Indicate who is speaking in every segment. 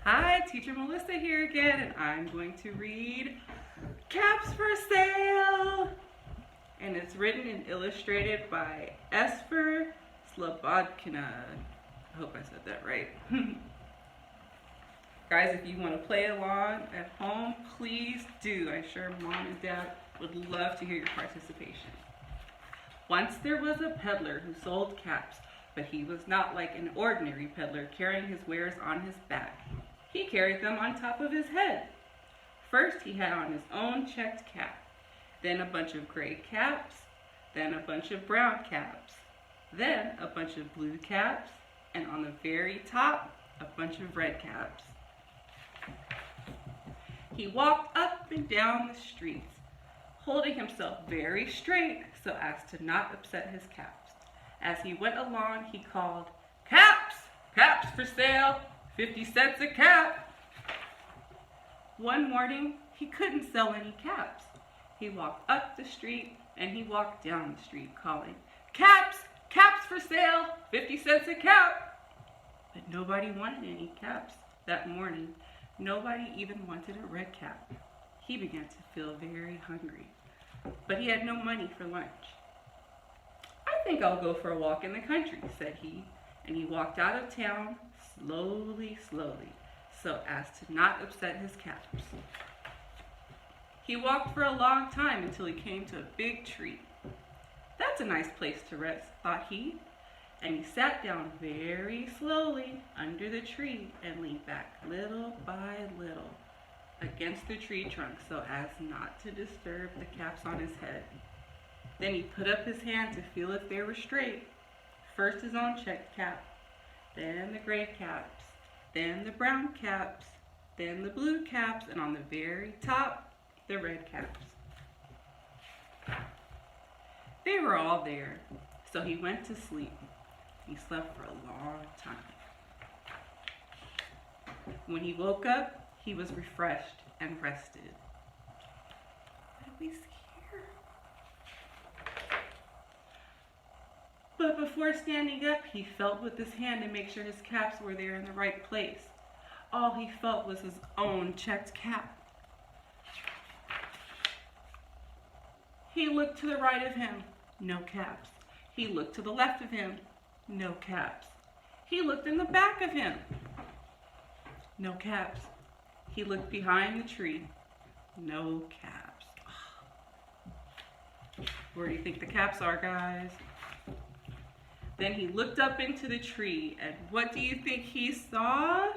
Speaker 1: Hi, Teacher Melissa here again, and I'm going to read Caps for Sale. And it's written and illustrated by Esphyr, Slobodkina. I hope I said that right. Guys, if you want to play along at home, please do. I'm sure Mom and Dad would love to hear your participation. Once there was a peddler who sold caps, but he was not like an ordinary peddler carrying his wares on his back. He carried them on top of his head. First, he had on his own checked cap, then a bunch of gray caps, then a bunch of brown caps, then a bunch of blue caps, and on the very top, a bunch of red caps. He walked up and down the streets, holding himself very straight so as to not upset his caps. As he went along, he called, "Caps! Caps for sale! 50 cents a cap!" One morning, he couldn't sell any caps. He walked up the street and he walked down the street calling, "Caps! Caps for sale! 50 cents a cap!" But nobody wanted any caps that morning. Nobody even wanted a red cap. He began to feel very hungry, but he had no money for lunch. "I think I'll go for a walk in the country," said he, and he walked out of town slowly, so as to not upset his caps. He walked for a long time until he came to a big tree. "That's a nice place to rest," thought he, and he sat down very slowly under the tree and leaned back little by little against the tree trunk so as not to disturb the caps on his head. Then he put up his hand to feel if they were straight. First his own checked cap, then the gray caps, then the brown caps, then the blue caps, and on the very top, the red caps. They were all there, so he went to sleep. He slept for a long time. When he woke up, he was refreshed and rested. What did we see here? But before standing up, he felt with his hand to make sure his caps were there in the right place. All he felt was his own checked cap. He looked to the right of him, no caps. He looked to the left of him, no caps. He looked in the back of him, no caps. He looked behind the tree, no caps. Where do you think the caps are, guys? Then he looked up into the tree, and what do you think he saw?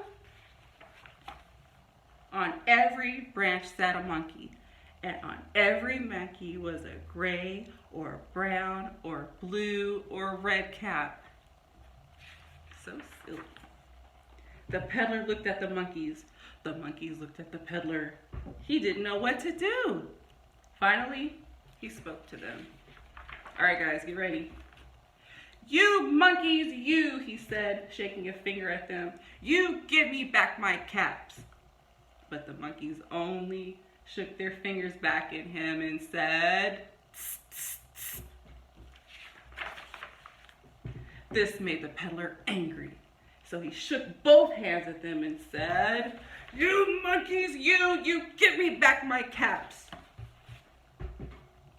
Speaker 1: On every branch sat a monkey, and on every monkey was a gray or brown or blue or red cap. So silly. The peddler looked at the monkeys looked at the peddler. He didn't know what to do. Finally, he spoke to them. "All right, guys, get ready. You monkeys, you," he said, shaking a finger at them. "You give me back my caps." But the monkeys only shook their fingers back at him and said, "Tss, tss, tss." This made the peddler angry. So he shook both hands at them and said, "You monkeys, you give me back my caps."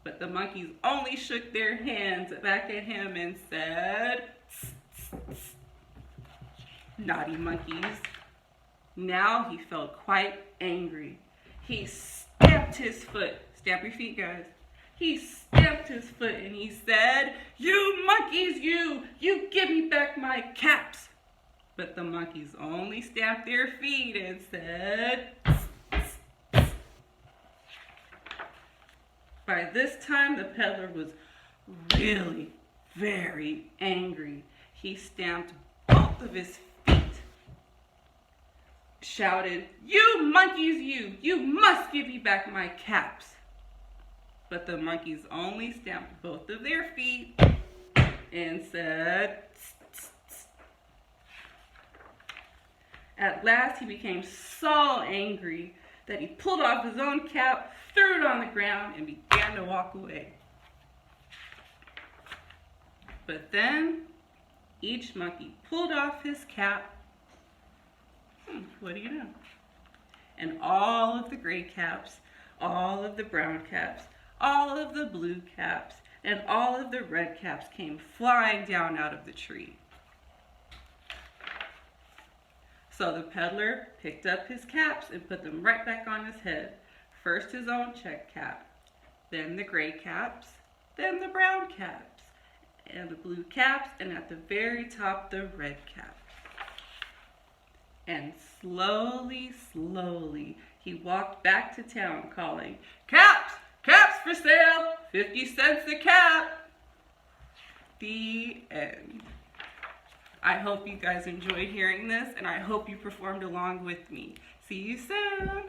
Speaker 1: But the monkeys only shook their hands back at him and said, "Tss, tss, tss." Naughty monkeys. Now he felt quite angry. He stamped his foot. Stamp your feet, guys. He stamped his foot and he said, "You monkeys, you give me back my caps." But the monkeys only stamped their feet and said, "Tss, tss, tss." By this time, the peddler was really very angry. He stamped both of his feet, shouted, "You monkeys, you must give me back my caps." But the monkeys only stamped both of their feet and said, "Tss, tss, tss." At last he became so angry that he pulled off his own cap, threw it on the ground, and began to walk away. But then each monkey pulled off his cap what do you know? And all of the gray caps, all of the brown caps, all of the blue caps, and all of the red caps came flying down out of the tree. So the peddler picked up his caps and put them right back on his head. First his own check cap, then the gray caps, then the brown caps, and the blue caps, and at the very top the red cap. And slowly, slowly, he walked back to town calling, "Caps! Caps for sale! 50 cents a cap!" The end. I hope you guys enjoyed hearing this, and I hope you performed along with me. See you soon!